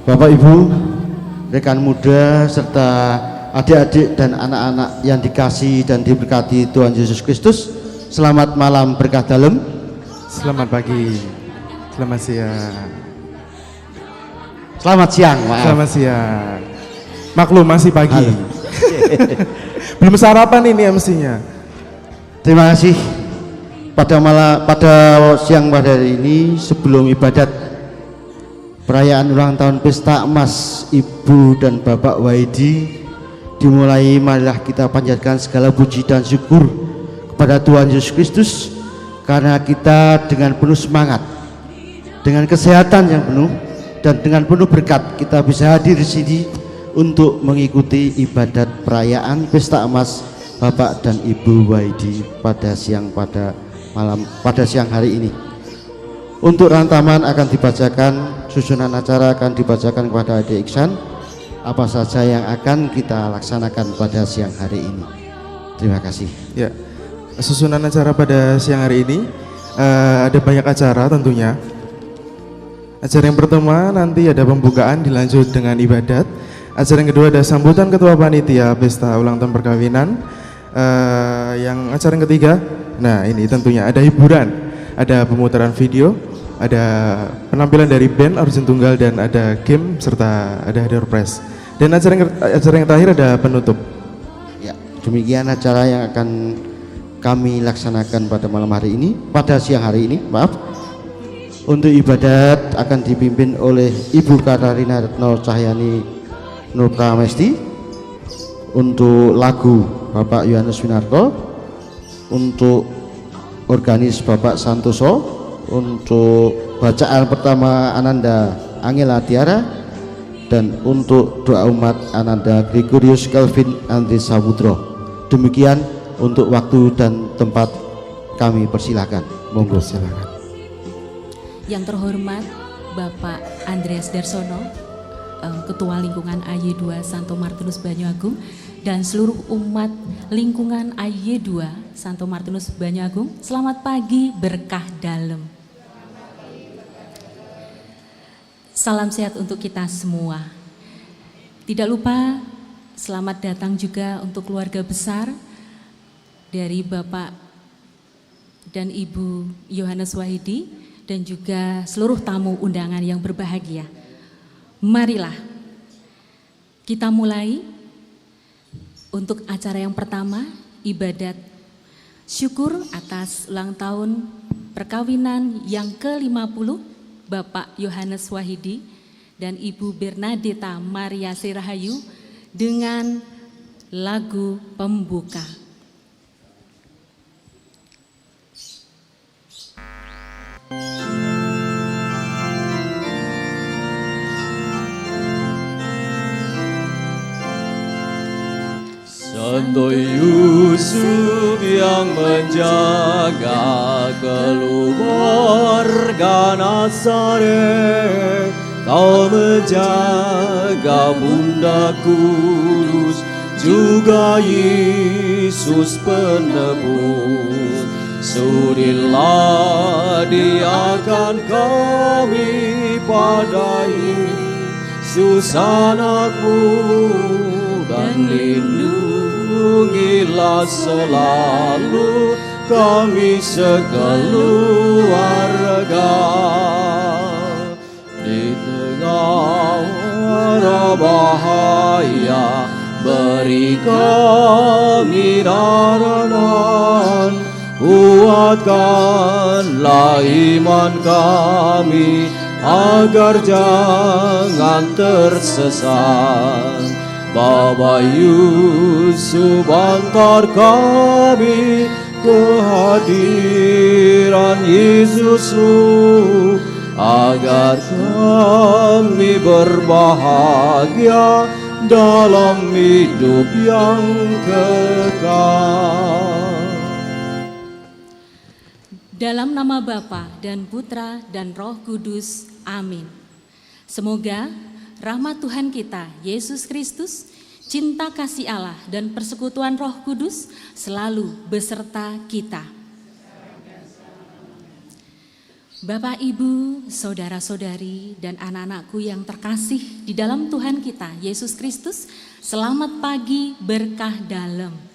Bapak Ibu, rekan muda serta adik-adik dan anak-anak yang dikasihi dan diberkati Tuhan Yesus Kristus, selamat malam berkah dalam. Selamat pagi, selamat siang. Selamat siang, maaf. Selamat siang. Maklum masih pagi. Belum sarapan ini MC-nya. Terima kasih. Pada siang pada hari ini sebelum ibadat perayaan ulang tahun Pesta Emas Ibu dan Bapak Wahidi dimulai, marilah kita panjatkan segala puji dan syukur kepada Tuhan Yesus Kristus, karena kita dengan penuh semangat, dengan kesehatan yang penuh dan dengan penuh berkat kita bisa hadir di sini untuk mengikuti ibadat perayaan Pesta Emas Bapak dan Ibu Wahidi pada siang hari ini. Untuk rantaman akan dibacakan, susunan acara akan dibacakan kepada Adik Iksan, apa saja yang akan kita laksanakan pada siang hari ini. Terima kasih. Ya, susunan acara pada siang hari ini ada banyak acara tentunya. Acara yang pertama nanti ada pembukaan dilanjut dengan ibadat. Acara yang kedua ada sambutan Ketua Panitia Pesta Ulang Tahun Perkawinan. Yang acara yang ketiga, nah ini tentunya ada hiburan. Ada pemutaran video, ada penampilan dari band Arjun Tunggal, dan ada game serta ada door prize. Dan acara yang terakhir ada penutup. Ya, demikian acara yang akan kami laksanakan pada malam hari ini, pada siang hari ini, maaf. Untuk ibadat akan dipimpin oleh Ibu Katarina Retno Cahyani Nur Pramesti. Untuk lagu Bapak Yohanes Winarko. Untuk organis Bapak Santoso. Untuk bacaan pertama Ananda Angela Tiara, dan untuk doa umat Ananda Gregorius Kelvin Andri Samudro. Demikian untuk waktu dan tempat kami persilakan. Monggo, silakan. Yang terhormat Bapak Andreas Darsono, Ketua Lingkungan AY2 Santo Martinus Banyuagung, dan seluruh umat lingkungan AY2 Santo Martinus Banyuagung, selamat pagi berkah dalam. Salam sehat untuk kita semua. Tidak lupa selamat datang juga untuk keluarga besar dari Bapak dan Ibu Yohanes Wahidi, dan juga seluruh tamu undangan yang berbahagia. Marilah kita mulai untuk acara yang pertama, ibadat syukur atas ulang tahun perkawinan yang ke-50 Bapak Yohanes Wahidi dan Ibu Bernadeta Maria Sirahayu dengan lagu pembuka. Santo Yusuf yang menjaga keluarga Nazaret, kau menjaga Bunda Kudus, juga Yesus penebus. Sudilah Dia akan kami pada Yesus anakmu, dan lindungilah selalu kami sekeluarga. Di tengah bahaya beri kami daranan, kuatkanlah iman kami agar jangan tersesat. Bapa Yusuf antar kami kehadiran Yesusmu, agar kami berbahagia dalam hidup yang kekal. Dalam nama Bapa dan Putra dan Roh Kudus. Amin. Semoga rahmat Tuhan kita, Yesus Kristus, cinta kasih Allah dan persekutuan Roh Kudus selalu beserta kita. Bapak, Ibu, saudara-saudari, dan anak-anakku yang terkasih di dalam Tuhan kita, Yesus Kristus, selamat pagi berkah dalam.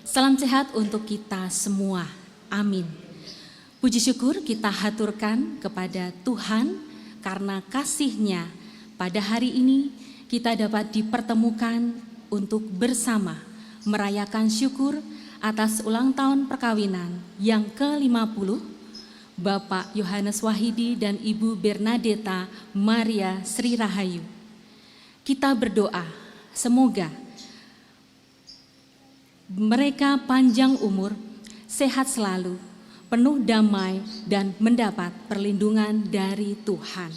Salam sehat untuk kita semua. Amin. Puji syukur kita haturkan kepada Tuhan karena kasih-Nya pada hari ini kita dapat dipertemukan untuk bersama merayakan syukur atas ulang tahun perkawinan yang ke-50 Bapak Yohanes Wahidi dan Ibu Bernadeta Maria Sri Rahayu. Kita berdoa semoga mereka panjang umur, sehat selalu, penuh damai dan mendapat perlindungan dari Tuhan.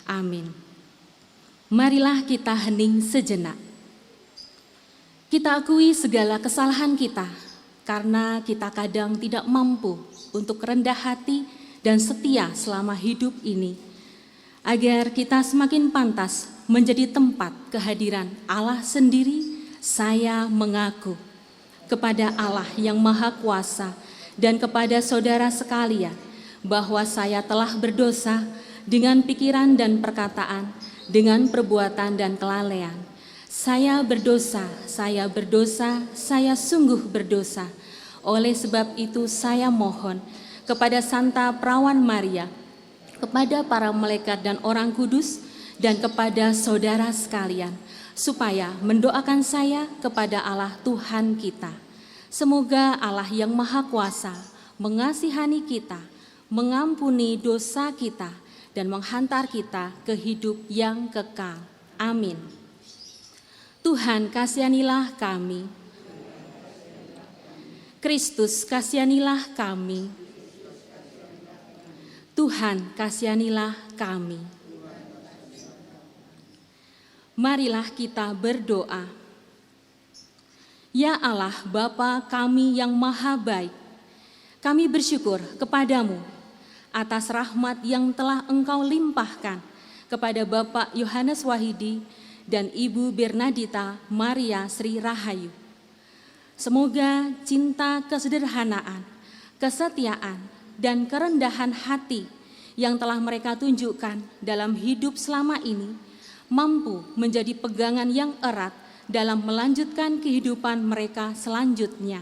Amin. Marilah kita hening sejenak. Kita akui segala kesalahan kita, karena kita kadang tidak mampu untuk rendah hati dan setia selama hidup ini, agar kita semakin pantas menjadi tempat kehadiran Allah sendiri. Saya mengaku kepada Allah yang Maha Kuasa dan kepada saudara sekalian bahwa saya telah berdosa dengan pikiran dan perkataan, dengan perbuatan dan kelalaian. Saya berdosa, saya sungguh berdosa. Oleh sebab itu saya mohon kepada Santa Perawan Maria, kepada para malaikat dan orang kudus, dan kepada saudara sekalian, supaya mendoakan saya kepada Allah Tuhan kita. Semoga Allah yang Maha Kuasa mengasihani kita, mengampuni dosa kita, dan menghantar kita ke hidup yang kekal. Amin. Tuhan kasihanilah kami. Kristus kasihanilah kami. Tuhan kasihanilah kami. Marilah kita berdoa. Ya Allah Bapa kami yang maha baik, kami bersyukur kepadamu atas rahmat yang telah Engkau limpahkan kepada Bapak Yohanes Wahidi dan Ibu Bernadita Maria Sri Rahayu. Semoga cinta kesederhanaan, kesetiaan, dan kerendahan hati yang telah mereka tunjukkan dalam hidup selama ini mampu menjadi pegangan yang erat dalam melanjutkan kehidupan mereka selanjutnya,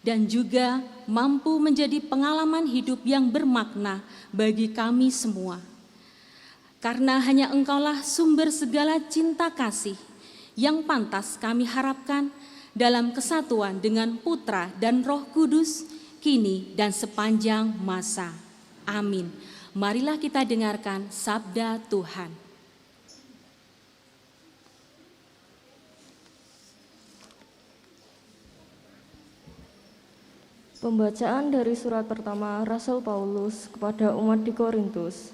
dan juga mampu menjadi pengalaman hidup yang bermakna bagi kami semua. Karena hanya Engkaulah sumber segala cinta kasih yang pantas kami harapkan dalam kesatuan dengan Putra dan Roh Kudus, kini dan sepanjang masa. Amin. Marilah kita dengarkan sabda Tuhan. Pembacaan dari surat pertama Rasul Paulus kepada umat di Korintus.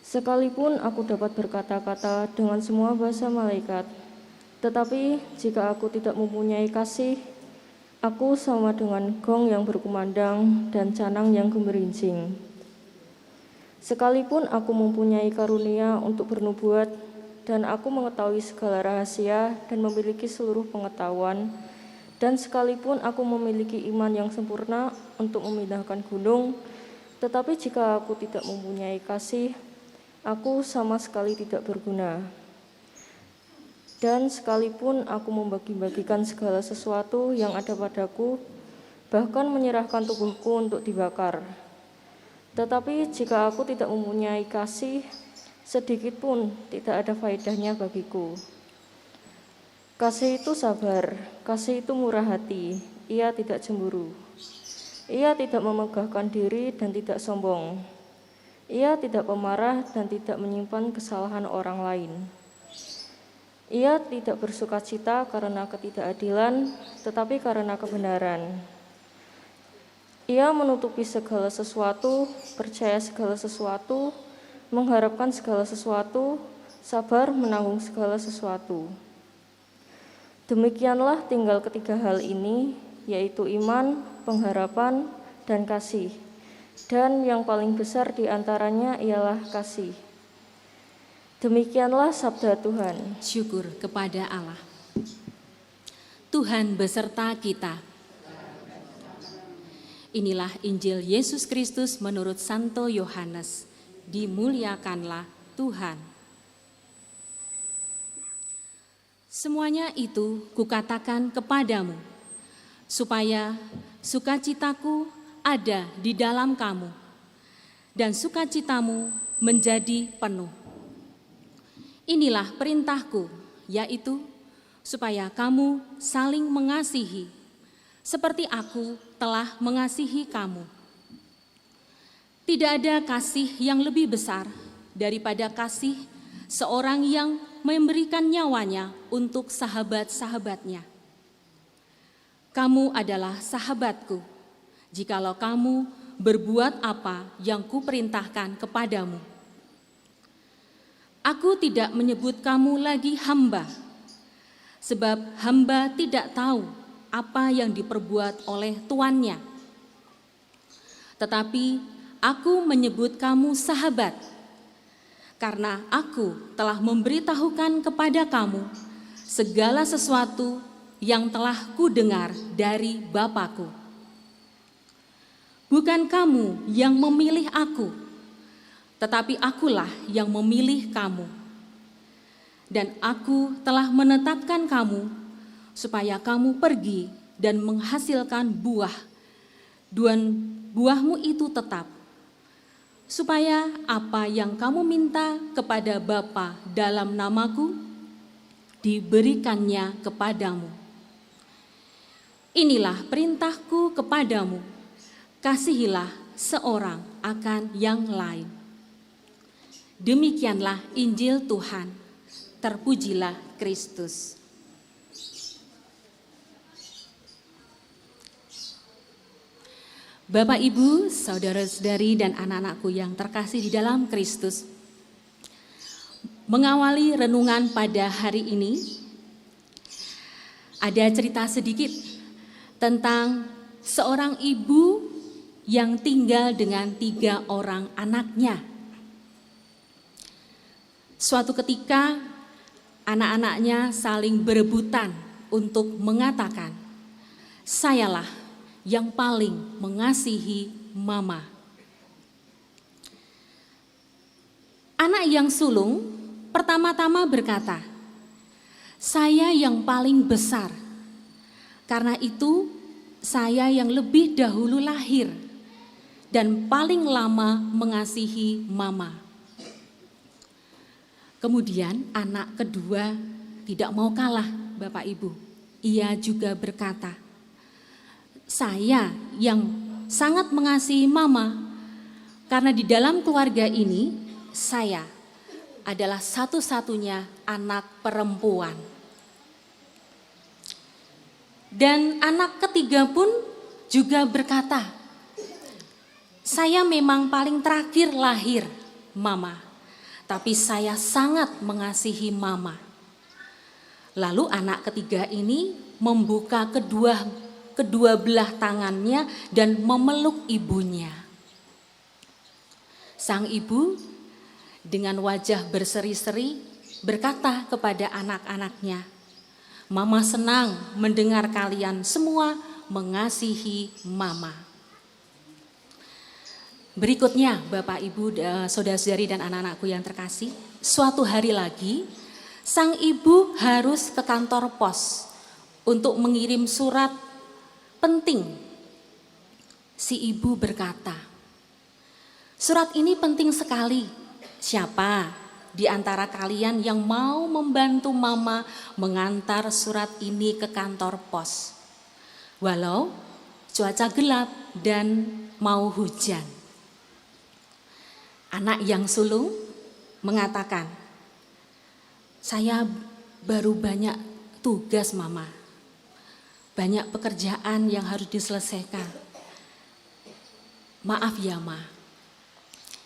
Sekalipun aku dapat berkata-kata dengan semua bahasa malaikat, tetapi jika aku tidak mempunyai kasih, aku sama dengan gong yang berkumandang dan canang yang gemerincing. Sekalipun aku mempunyai karunia untuk bernubuat, dan aku mengetahui segala rahasia dan memiliki seluruh pengetahuan, dan sekalipun aku memiliki iman yang sempurna untuk memindahkan gunung, tetapi jika aku tidak mempunyai kasih, aku sama sekali tidak berguna. Dan sekalipun aku membagi-bagikan segala sesuatu yang ada padaku, bahkan menyerahkan tubuhku untuk dibakar, tetapi jika aku tidak mempunyai kasih, sedikit pun tidak ada faedahnya bagiku. Kasih itu sabar, kasih itu murah hati, ia tidak cemburu. Ia tidak memegahkan diri dan tidak sombong. Ia tidak pemarah dan tidak menyimpan kesalahan orang lain. Ia tidak bersukacita karena ketidakadilan, tetapi karena kebenaran. Ia menutupi segala sesuatu, percaya segala sesuatu, mengharapkan segala sesuatu, sabar menanggung segala sesuatu. Demikianlah tinggal ketiga hal ini, yaitu iman, pengharapan, dan kasih. Dan yang paling besar di antaranya ialah kasih. Demikianlah sabda Tuhan. Syukur kepada Allah. Tuhan beserta kita. Inilah Injil Yesus Kristus menurut Santo Yohanes. Dimuliakanlah Tuhan. Semuanya itu kukatakan kepadamu, supaya sukacitaku ada di dalam kamu, dan sukacitamu menjadi penuh. Inilah perintahku, yaitu supaya kamu saling mengasihi, seperti aku telah mengasihi kamu. Tidak ada kasih yang lebih besar daripada kasih seorang yang memberikan nyawanya untuk sahabat-sahabatnya. Kamu adalah sahabatku, jikalau kamu berbuat apa yang kuperintahkan kepadamu. Aku tidak menyebut kamu lagi hamba, sebab hamba tidak tahu apa yang diperbuat oleh tuannya. Tetapi aku menyebut kamu sahabat, karena aku telah memberitahukan kepada kamu segala sesuatu yang telah kudengar dari Bapa-Ku. Bukan kamu yang memilih aku, tetapi akulah yang memilih kamu. Dan aku telah menetapkan kamu supaya kamu pergi dan menghasilkan buah, dan buahmu itu tetap, supaya apa yang kamu minta kepada Bapa dalam namaku, diberikannya kepadamu. Inilah perintahku kepadamu, kasihilah seorang akan yang lain. Demikianlah Injil Tuhan, terpujilah Kristus. Bapak, Ibu, saudara-saudari dan anak-anakku yang terkasih di dalam Kristus, mengawali renungan pada hari ini, ada cerita sedikit tentang seorang ibu yang tinggal dengan 3 orang anaknya. Suatu ketika anak-anaknya saling berebutan untuk mengatakan, "Sayalah yang paling mengasihi mama." Anak yang sulung pertama-tama berkata, "Saya yang paling besar. Karena itu saya yang lebih dahulu lahir dan paling lama mengasihi mama." Kemudian anak kedua tidak mau kalah, Bapak Ibu. Ia juga berkata, "Saya yang sangat mengasihi mama, karena di dalam keluarga ini saya adalah satu-satunya anak perempuan." Dan anak ketiga pun juga berkata, "Saya memang paling terakhir lahir, mama, tapi saya sangat mengasihi mama." Lalu anak ketiga ini membuka kedua belah tangannya dan memeluk ibunya. Sang ibu dengan wajah berseri-seri berkata kepada anak-anaknya, "Mama senang mendengar kalian semua mengasihi mama." Berikutnya, Bapak, Ibu, saudara-saudari dan anak-anakku yang terkasih, suatu hari lagi sang ibu harus ke kantor pos untuk mengirim surat penting. Si ibu berkata, "Surat ini penting sekali. Siapa di antara kalian yang mau membantu mama mengantar surat ini ke kantor pos? Walau cuaca gelap dan mau hujan." Anak yang sulung mengatakan, "Saya baru banyak tugas, Mama. Banyak pekerjaan yang harus diselesaikan. Maaf ya, Ma,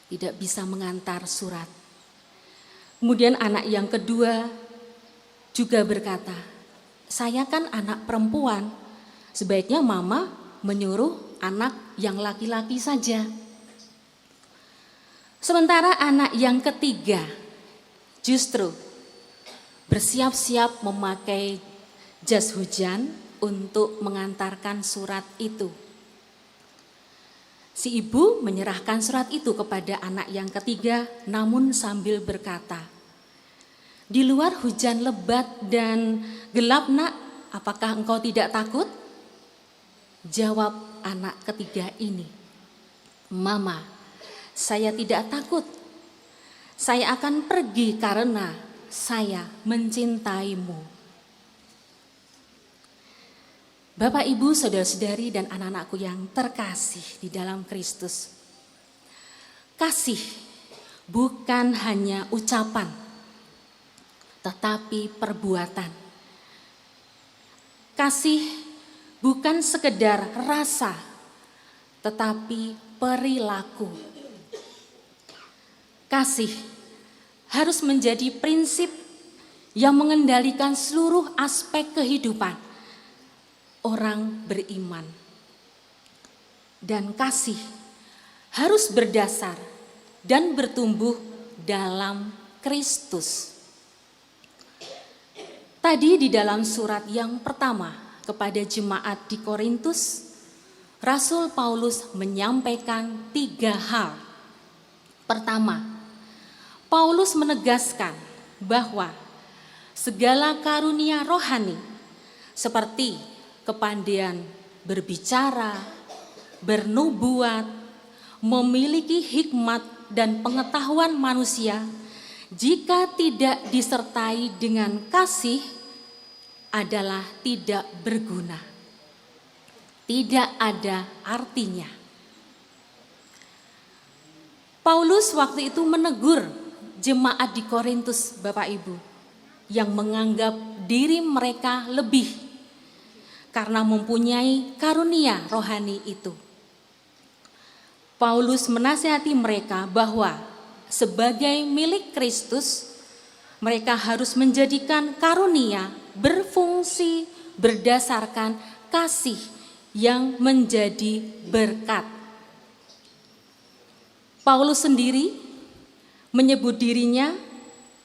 tidak bisa mengantar surat." Kemudian anak yang kedua juga berkata, "Saya kan anak perempuan, sebaiknya Mama menyuruh anak yang laki-laki saja." Sementara anak yang ketiga justru bersiap-siap memakai jas hujan untuk mengantarkan surat itu. Si ibu menyerahkan surat itu kepada anak yang ketiga, namun sambil berkata, "Di luar hujan lebat dan gelap, Nak, apakah engkau tidak takut?" Jawab anak ketiga ini, "Mama, saya tidak takut. Saya akan pergi karena saya mencintaimu." Bapak, Ibu, saudara-saudari dan anak-anakku yang terkasih di dalam Kristus. Kasih bukan hanya ucapan, tetapi perbuatan. Kasih bukan sekedar rasa, tetapi perilaku. Kasih harus menjadi prinsip yang mengendalikan seluruh aspek kehidupan orang beriman. Dan kasih harus berdasar dan bertumbuh dalam Kristus. Tadi di dalam surat yang pertama kepada jemaat di Korintus, Rasul Paulus menyampaikan 3 hal. Pertama, Paulus menegaskan bahwa segala karunia rohani seperti kepandaian berbicara, bernubuat, memiliki hikmat dan pengetahuan manusia, jika tidak disertai dengan kasih adalah tidak berguna, tidak ada artinya. Paulus waktu itu menegur jemaat di Korintus, Bapak Ibu, yang menganggap diri mereka lebih karena mempunyai karunia rohani itu. Paulus menasihati mereka bahwa sebagai milik Kristus, mereka harus menjadikan karunia berfungsi berdasarkan kasih yang menjadi berkat. Paulus sendiri menyebut dirinya,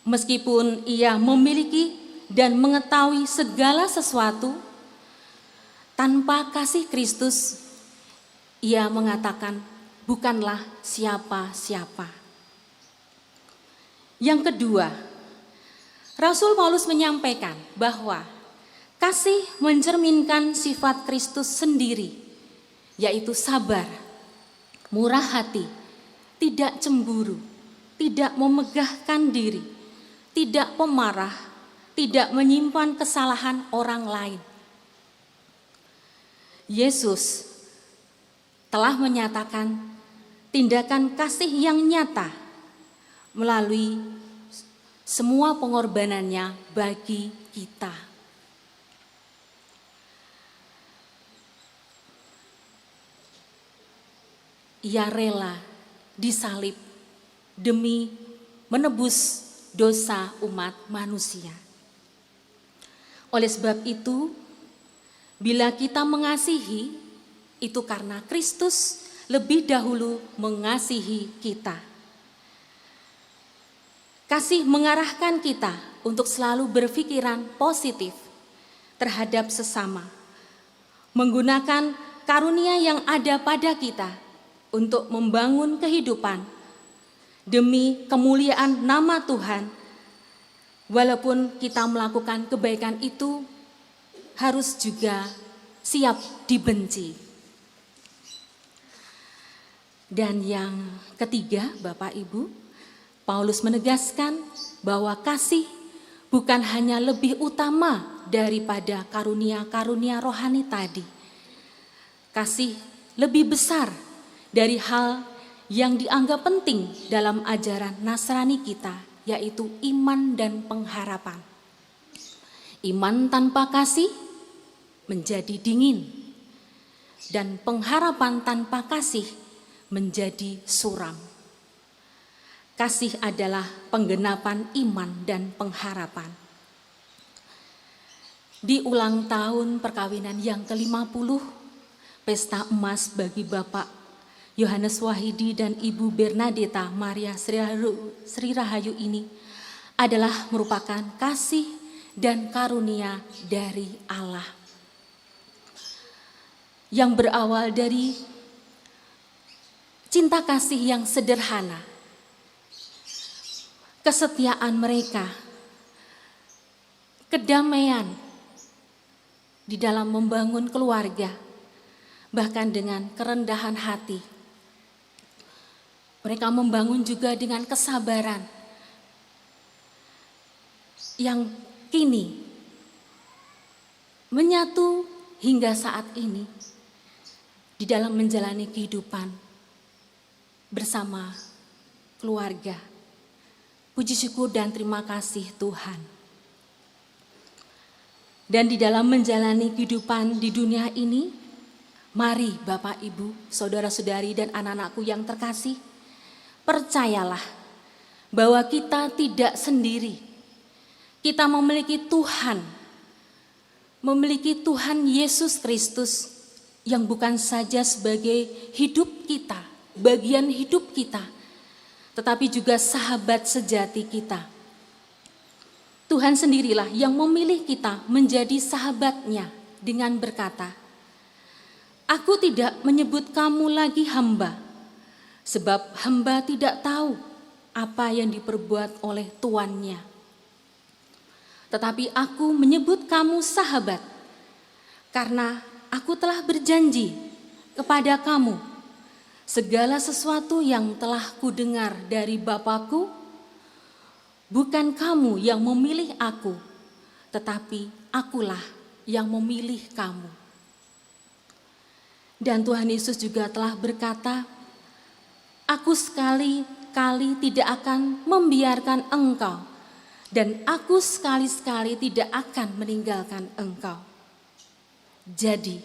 meskipun ia memiliki dan mengetahui segala sesuatu, tanpa kasih Kristus, ia mengatakan bukanlah siapa-siapa. Yang kedua, Rasul Paulus menyampaikan bahwa kasih mencerminkan sifat Kristus sendiri, yaitu sabar, murah hati, tidak cemburu, tidak memegahkan diri, tidak pemarah, tidak menyimpan kesalahan orang lain. Yesus telah menyatakan tindakan kasih yang nyata melalui semua pengorbanannya bagi kita. Ia rela disalib demi menebus dosa umat manusia. Oleh sebab itu, bila kita mengasihi, itu karena Kristus lebih dahulu mengasihi kita. Kasih mengarahkan kita untuk selalu berpikiran positif terhadap sesama, menggunakan karunia yang ada pada kita untuk membangun kehidupan demi kemuliaan nama Tuhan. Walaupun kita melakukan kebaikan itu, harus juga siap dibenci. Dan yang ketiga, Bapak Ibu, Paulus menegaskan bahwa kasih bukan hanya lebih utama daripada karunia-karunia rohani tadi. Kasih lebih besar dari hal yang dianggap penting dalam ajaran Nasrani kita, yaitu iman dan pengharapan. Iman tanpa kasih menjadi dingin, dan pengharapan tanpa kasih menjadi suram. Kasih adalah penggenapan iman dan pengharapan. Di ulang tahun perkawinan yang ke-50, pesta emas bagi Bapak Yohanes Wahidi dan Ibu Bernadeta Maria Sri Rahayu ini adalah merupakan kasih dan karunia dari Allah yang berawal dari cinta kasih yang sederhana, kesetiaan mereka, kedamaian di dalam membangun keluarga, bahkan dengan kerendahan hati. Mereka membangun juga dengan kesabaran yang kini menyatu hingga saat ini di dalam menjalani kehidupan bersama keluarga. Puji syukur dan terima kasih Tuhan. Dan di dalam menjalani kehidupan di dunia ini, mari Bapak, Ibu, saudara-saudari dan anak-anakku yang terkasih, percayalah bahwa kita tidak sendiri. Kita memiliki Tuhan Yesus Kristus yang bukan saja sebagai hidup kita, bagian hidup kita, tetapi juga sahabat sejati kita. Tuhan sendirilah yang memilih kita menjadi sahabatnya dengan berkata, "Aku tidak menyebut kamu lagi hamba, sebab hamba tidak tahu apa yang diperbuat oleh tuannya. Tetapi aku menyebut kamu sahabat, karena aku telah berjanji kepada kamu segala sesuatu yang telah kudengar dari Bapakku. Bukan kamu yang memilih aku, tetapi akulah yang memilih kamu." Dan Tuhan Yesus juga telah berkata, "Aku sekali-kali tidak akan membiarkan engkau, dan aku sekali-sekali tidak akan meninggalkan engkau." Jadi,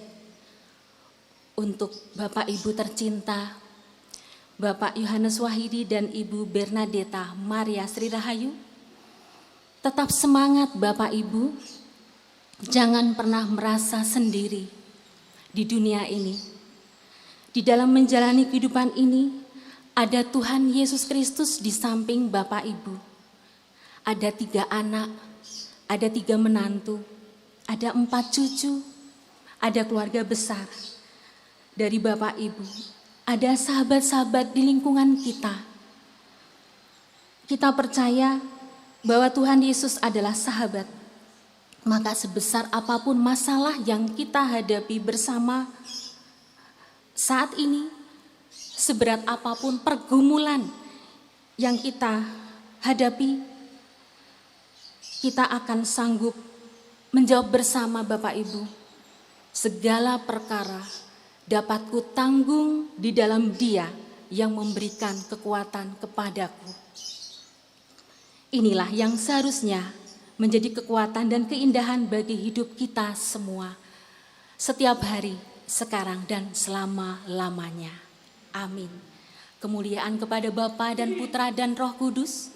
untuk Bapak Ibu tercinta, Bapak Yohanes Wahidi dan Ibu Bernadeta Maria Sri Rahayu, tetap semangat Bapak Ibu, jangan pernah merasa sendiri di dunia ini. Di dalam menjalani kehidupan ini, ada Tuhan Yesus Kristus di samping Bapak Ibu. Ada 3 anak, ada 3 menantu, ada 4 cucu, ada keluarga besar dari Bapak Ibu. Ada sahabat-sahabat di lingkungan kita. Kita percaya bahwa Tuhan Yesus adalah sahabat. Maka sebesar apapun masalah yang kita hadapi bersama saat ini, seberat apapun pergumulan yang kita hadapi, kita akan sanggup menjawab bersama Bapak Ibu. Segala perkara dapat kutanggung di dalam Dia yang memberikan kekuatan kepadaku. Inilah yang seharusnya menjadi kekuatan dan keindahan bagi hidup kita semua, setiap hari, sekarang dan selama-lamanya. Amin. Kemuliaan kepada Bapa dan Putra dan Roh Kudus.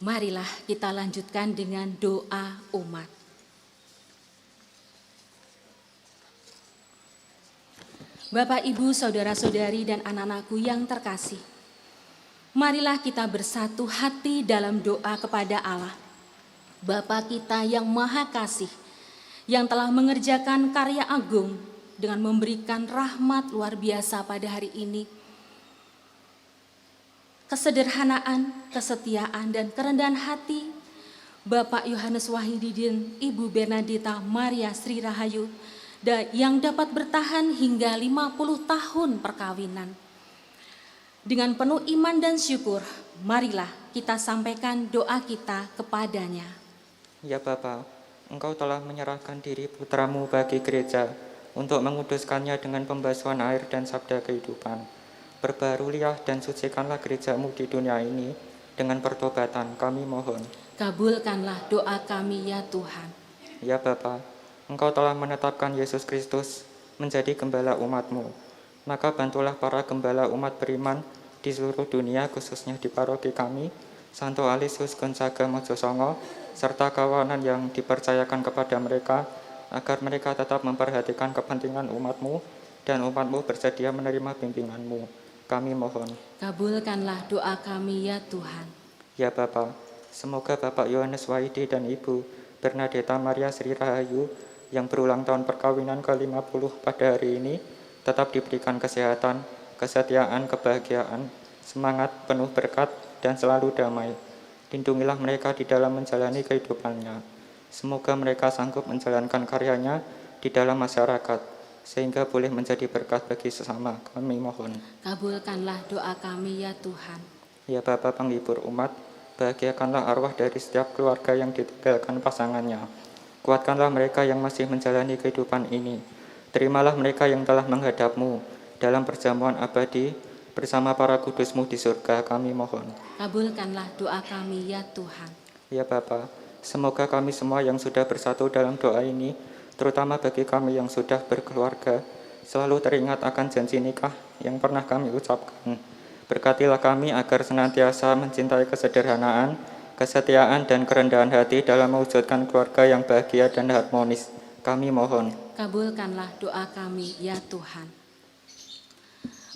Marilah kita lanjutkan dengan doa umat. Bapak, Ibu, saudara-saudari dan anak-anakku yang terkasih, marilah kita bersatu hati dalam doa kepada Allah, Bapa kita yang Maha Kasih, yang telah mengerjakan karya agung dengan memberikan rahmat luar biasa pada hari ini. Kesederhanaan, kesetiaan, dan kerendahan hati Bapak Yohanes Wahidi dan Ibu Bernadeta Maria Sri Rahayu yang dapat bertahan hingga 50 tahun perkawinan. Dengan penuh iman dan syukur, marilah kita sampaikan doa kita kepadanya. Ya Bapa, Engkau telah menyerahkan diri putramu bagi gereja, untuk menguduskannya dengan pembasuhan air dan sabda kehidupan. Perbaharulilah dan sucikanlah gerejamu di dunia ini dengan pertobatan, kami mohon. Kabulkanlah doa kami ya Tuhan. Ya Bapa, Engkau telah menetapkan Yesus Kristus menjadi gembala umat-Mu. Maka bantulah para gembala umat beriman di seluruh dunia, khususnya di paroki kami, Santo Alisius Gonzaga Mojosongo, serta kawanan yang dipercayakan kepada mereka, agar mereka tetap memperhatikan kepentingan umat-Mu dan umat-Mu bersedia menerima bimbingan-Mu. Kami mohon. Kabulkanlah doa kami ya Tuhan. Ya Bapa, semoga Bapak Yohanes Wahidi dan Ibu Bernadeta Maria Sri Rahayu yang berulang tahun perkawinan ke-50 pada hari ini tetap diberikan kesehatan, kesetiaan, kebahagiaan, semangat, penuh berkat, dan selalu damai. Lindungilah mereka di dalam menjalani kehidupannya. Semoga mereka sanggup menjalankan karyanya di dalam masyarakat, sehingga boleh menjadi berkat bagi sesama. Kami mohon. Kabulkanlah doa kami ya Tuhan. Ya Bapa penghibur umat, bahagiakanlah arwah dari setiap keluarga yang ditinggalkan pasangannya. Kuatkanlah mereka yang masih menjalani kehidupan ini. Terimalah mereka yang telah menghadap-Mu dalam perjamuan abadi bersama para kudus-Mu di surga. Kami mohon. Kabulkanlah doa kami ya Tuhan. Ya Bapa, semoga kami semua yang sudah bersatu dalam doa ini, terutama bagi kami yang sudah berkeluarga, selalu teringat akan janji nikah yang pernah kami ucapkan. Berkatilah kami agar senantiasa mencintai kesederhanaan, kesetiaan, dan kerendahan hati dalam mewujudkan keluarga yang bahagia dan harmonis. Kami mohon. Kabulkanlah doa kami ya Tuhan.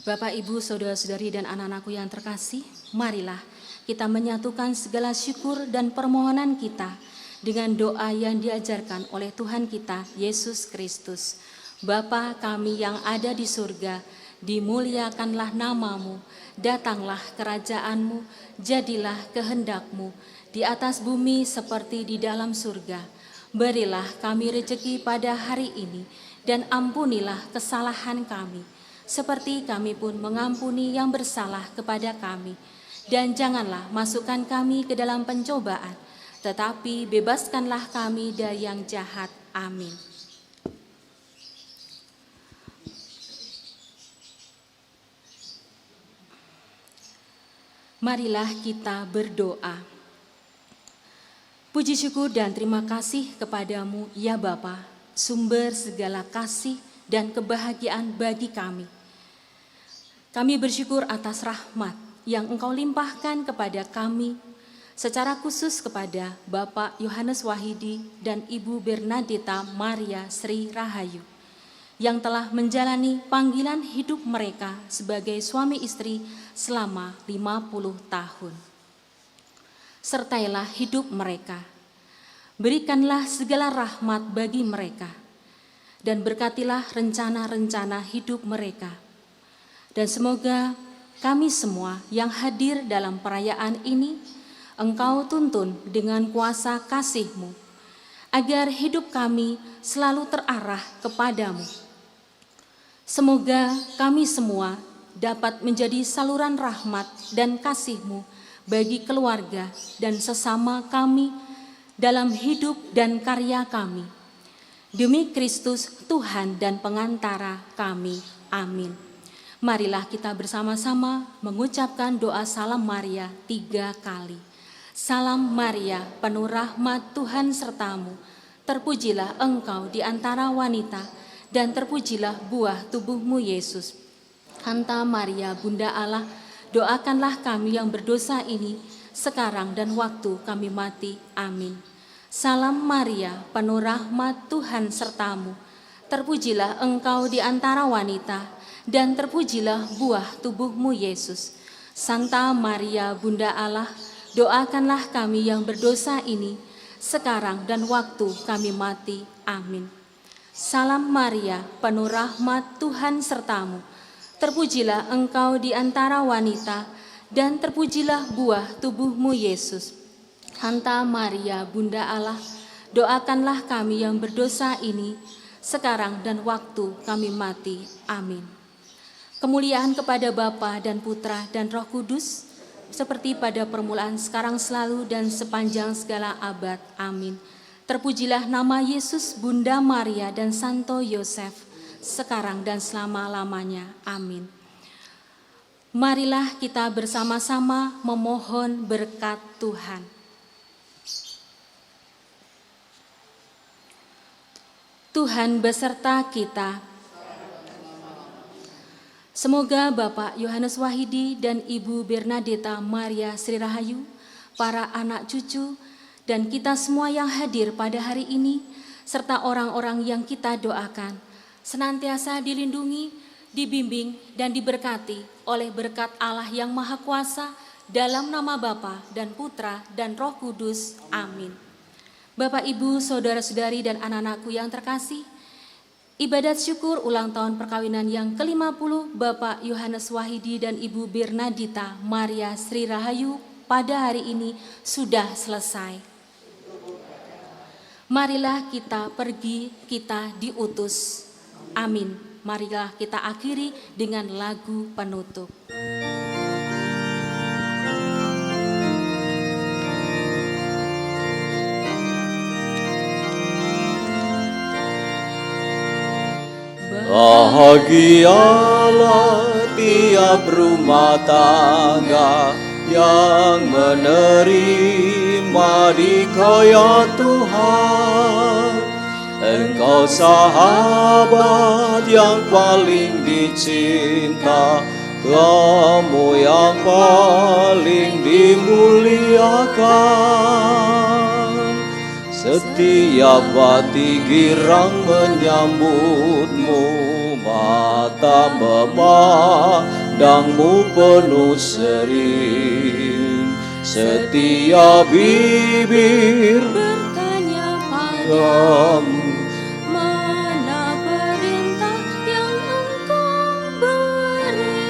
Bapak, Ibu, saudara-saudari, dan anak-anakku yang terkasih, marilah kita menyatukan segala syukur dan permohonan kita dengan doa yang diajarkan oleh Tuhan kita, Yesus Kristus. Bapa kami yang ada di surga, dimuliakanlah namamu, datanglah kerajaan-Mu, jadilah kehendak-Mu, di atas bumi seperti di dalam surga. Berilah kami rejeki pada hari ini, dan ampunilah kesalahan kami, seperti kami pun mengampuni yang bersalah kepada kami. Dan janganlah masukkan kami ke dalam pencobaan, tetapi bebaskanlah kami dari yang jahat. Amin. Marilah kita berdoa. Puji syukur dan terima kasih kepadamu ya Bapa, sumber segala kasih dan kebahagiaan bagi kami. Kami bersyukur atas rahmat yang Engkau limpahkan kepada kami, secara khusus kepada Bapak Yohanes Wahidi dan Ibu Bernadeta Maria Sri Rahayu, yang telah menjalani panggilan hidup mereka sebagai suami istri selama 50 tahun. Sertailah hidup mereka, berikanlah segala rahmat bagi mereka, dan berkatilah rencana-rencana hidup mereka. Dan semoga kami semua yang hadir dalam perayaan ini, Engkau tuntun dengan kuasa kasih-Mu, agar hidup kami selalu terarah kepadamu. Semoga kami semua dapat menjadi saluran rahmat dan kasih-Mu bagi keluarga dan sesama kami dalam hidup dan karya kami. Demi Kristus Tuhan dan pengantara kami. Amin. Marilah kita bersama-sama mengucapkan doa salam Maria 3 kali. Salam Maria, penuh rahmat Tuhan sertamu. Terpujilah engkau di antara wanita, dan terpujilah buah tubuhmu Yesus. Santa Maria, Bunda Allah, doakanlah kami yang berdosa ini, sekarang dan waktu kami mati. Amin. Salam Maria, penuh rahmat Tuhan sertamu. Terpujilah engkau di antara wanita, dan terpujilah buah tubuhmu Yesus. Santa Maria, Bunda Allah, doakanlah kami yang berdosa ini, sekarang dan waktu kami mati. Amin. Salam Maria, penuh rahmat Tuhan sertamu. Terpujilah engkau di antara wanita, dan terpujilah buah tubuhmu Yesus. Santa Maria, Bunda Allah, doakanlah kami yang berdosa ini, sekarang dan waktu kami mati. Amin. Kemuliaan kepada Bapa dan Putra dan Roh Kudus, seperti pada permulaan, sekarang, selalu, dan sepanjang segala abad. Amin. Terpujilah nama Yesus, Bunda Maria, dan Santo Yosef. sekarang dan selama-lamanya. Amin. Marilah kita bersama-sama memohon berkat Tuhan. Tuhan beserta kita. Semoga Bapak Yohanes Wahidi dan Ibu Bernadeta Maria Sri Rahayu, para anak cucu, dan kita semua yang hadir pada hari ini, serta orang-orang yang kita doakan, senantiasa dilindungi, dibimbing, dan diberkati oleh berkat Allah yang Maha Kuasa, dalam nama Bapa dan Putra dan Roh Kudus. Amin. Bapak, Ibu, saudara-saudari, dan anak-anakku yang terkasih, ibadat syukur ulang tahun perkawinan yang ke-50 Bapak Yohanes Wahidi dan Ibu Bernadita Maria Sri Rahayu pada hari ini sudah selesai. Marilah kita pergi, kita diutus. Amin. Marilah kita akhiri dengan lagu penutup. Bahagialah tiap rumah tangga yang menerima dikaya Tuhan. Engkau sahabat yang paling dicinta, kamu yang paling dimuliakan. Setiap hati girang menyambutmu, mata memandangmu penuh sering. Setiap bibir Bertanya padamu, mana perintah yang Engkau beri?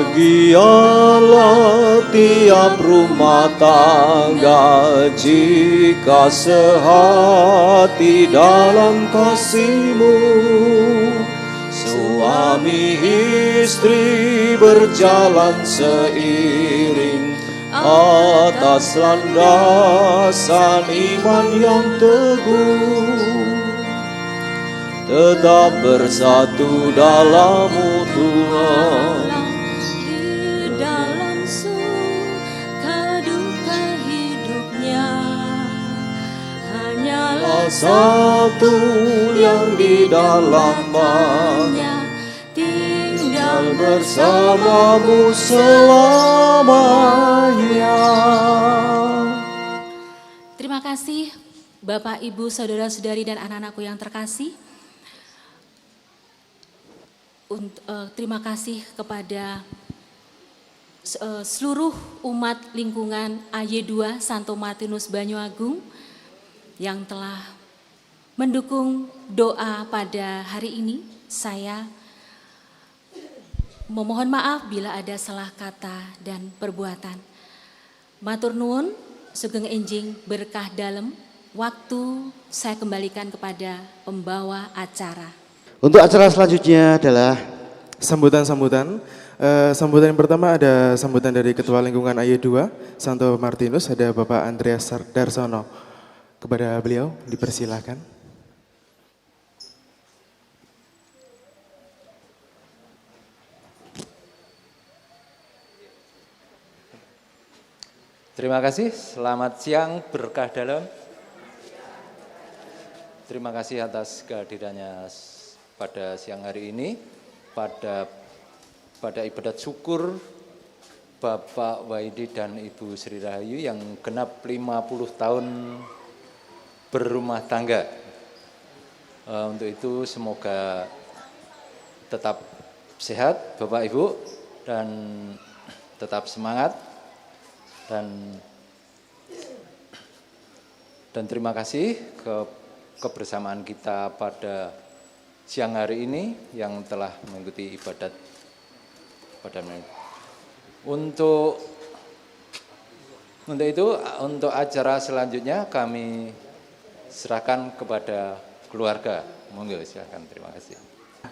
bahagialah tiap rumah tangga jika sehati dalam kasih-Mu. Suami istri berjalan seiring atas landasan iman yang teguh, tetap bersatu dalam Tuhan. Di dalam suka duka hidupnya, hanyalah Satu yang di dalamnya tinggal bersamamu selamanya. Terima kasih Bapak, Ibu, saudara-saudari, dan anak-anakku yang terkasih. Terima kasih kepada seluruh umat lingkungan AY2 Santo Martinus Banyuagung yang telah mendukung doa pada hari ini. Saya memohon maaf bila ada salah kata dan perbuatan. Matur nuwun, sugeng enjing berkah dalem. Waktu saya kembalikan kepada pembawa acara. Untuk acara selanjutnya adalah Sambutan-sambutan. Sambutan yang pertama ada sambutan dari Ketua Lingkungan AY2 Santo Martinus, ada Bapak Andreas Darsono. Kepada beliau dipersilakan. Terima kasih, selamat siang, berkah dalam. Terima kasih atas kehadirannya pada siang hari ini, pada ibadat syukur Bapak Wahidi dan Ibu Sri Rahayu yang genap 50 tahun berumah tangga. Untuk itu semoga tetap sehat Bapak Ibu dan tetap semangat. Dan terima kasih kebersamaan kita pada siang hari ini yang telah mengikuti ibadat pada untuk itu untuk acara selanjutnya kami serahkan kepada keluarga. Monggo silakan, terima kasih.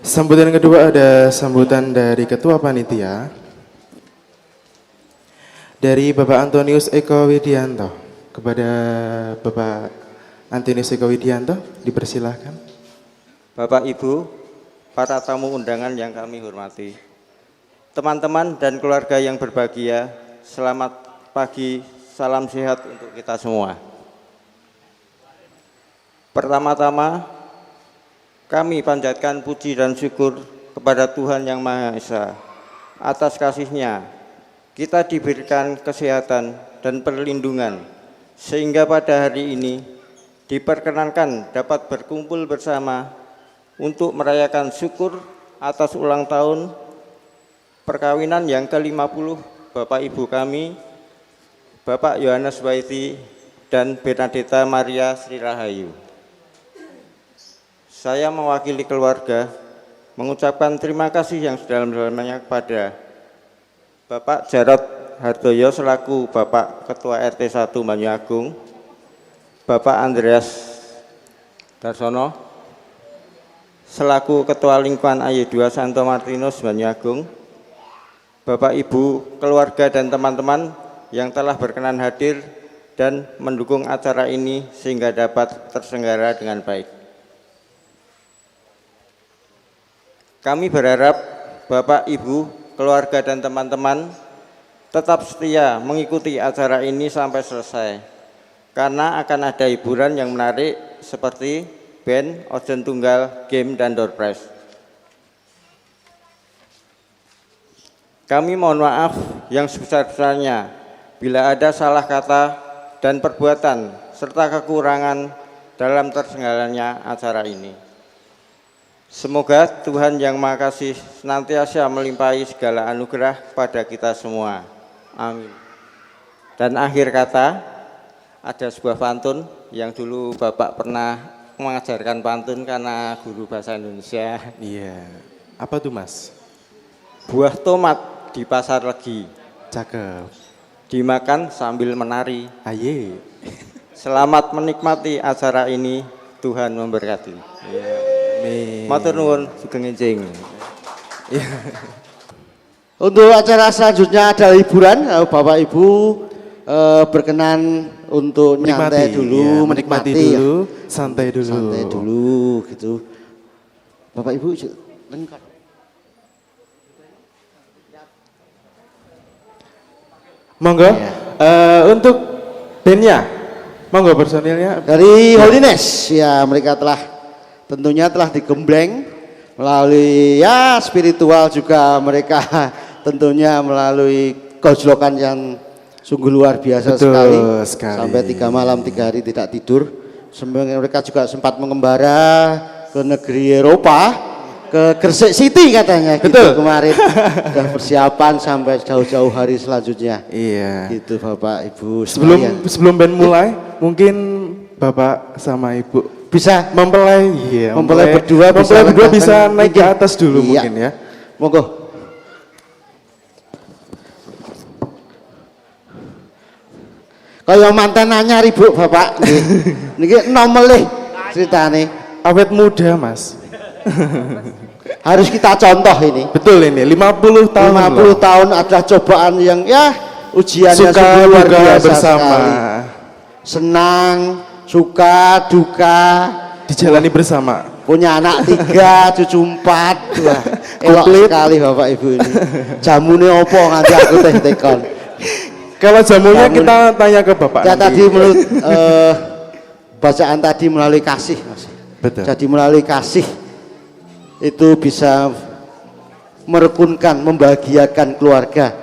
Sambutan yang kedua ada sambutan dari Ketua Panitia dari Bapak Antonius Eko Widianto. Kepada Bapak Antonius Eko Widianto dipersilahkan. Bapak Ibu, para tamu undangan yang kami hormati, teman-teman dan keluarga yang berbahagia, selamat pagi, salam sehat untuk kita semua. Pertama-tama, kami panjatkan puji dan syukur kepada Tuhan Yang Maha Esa atas kasih-Nya. Kita diberikan kesehatan dan perlindungan sehingga pada hari ini diperkenankan dapat berkumpul bersama untuk merayakan syukur atas ulang tahun perkawinan yang ke-50 Bapak Ibu kami, Bapak Yohanes Waidi dan Bernadetta Maria Sri Rahayu. Saya mewakili keluarga mengucapkan terima kasih yang sedalam-dalamnya kepada Bapak Jarod Hartoyo selaku Bapak Ketua RT 1 Banyuagung, Bapak Andreas Darsono selaku Ketua Lingkungan AY2 Santo Martinus Banyuagung, Bapak Ibu, keluarga dan teman-teman yang telah berkenan hadir dan mendukung acara ini sehingga dapat terselenggara dengan baik. Kami berharap Bapak, Ibu, keluarga dan teman-teman tetap setia mengikuti acara ini sampai selesai karena akan ada hiburan yang menarik seperti band, ojen tunggal, game, dan door prize. Kami mohon maaf yang sebesar-besarnya bila ada salah kata dan perbuatan serta kekurangan dalam terselenggaranya acara ini. Semoga Tuhan Yang Maha Kasih senantiasa melimpahi segala anugerah pada kita semua. Amin. Dan akhir kata, ada sebuah pantun yang dulu Bapak pernah mengajarkan pantun karena guru bahasa Indonesia. Iya. Apa tuh Mas? Buah tomat di pasar legi, Cakep. dimakan sambil menari. Aye. Selamat menikmati acara ini, Tuhan memberkati. Matur nuwun, sugeng enjing. Untuk acara selanjutnya adalah hiburan. Bapak Ibu berkenan untuk nyantai dulu, menikmati menikmati dulu, santai dulu. santai dulu gitu. Bapak Ibu lengkap. Monggo. Untuk bandnya, monggo personilnya. Dari Holiness, ya mereka tentunya telah digembleng melalui ya spiritual juga mereka tentunya melalui gojlokan yang sungguh luar biasa sekali. Sampai 3 malam 3 hari tidak tidur. Mereka juga sempat mengembara ke negeri Eropa, ke Gresik City katanya. Betul. Gitu kemarin sudah persiapan sampai jauh-jauh hari selanjutnya. Iya. Gitu Bapak Ibu. Sebelum band mulai, mungkin Bapak sama Ibu bisa mempelai berdua bisa naik ke atas dulu mungkin ya. Monggo. Kaya mantan anyar Ibu Bapak niki enom melih ceritane. Awet muda Mas. Harus kita contoh ini. Betul ini 50 tahun. 50 tahun adalah cobaan yang ya ujiannya suka luar biasa bersama. Sekali. Senang, suka, duka dijalani bersama. Punya anak 3, cucu 4. Wah, elok sekali Bapak Ibu ini. Jamune opo nganti aku teh tekon. Kalau jamunya kita tanya ke Bapak. Ya tadi menurut bacaan tadi melalui kasih Mas. Betul. Jadi melalui kasih itu bisa merukunkan, membahagiakan keluarga.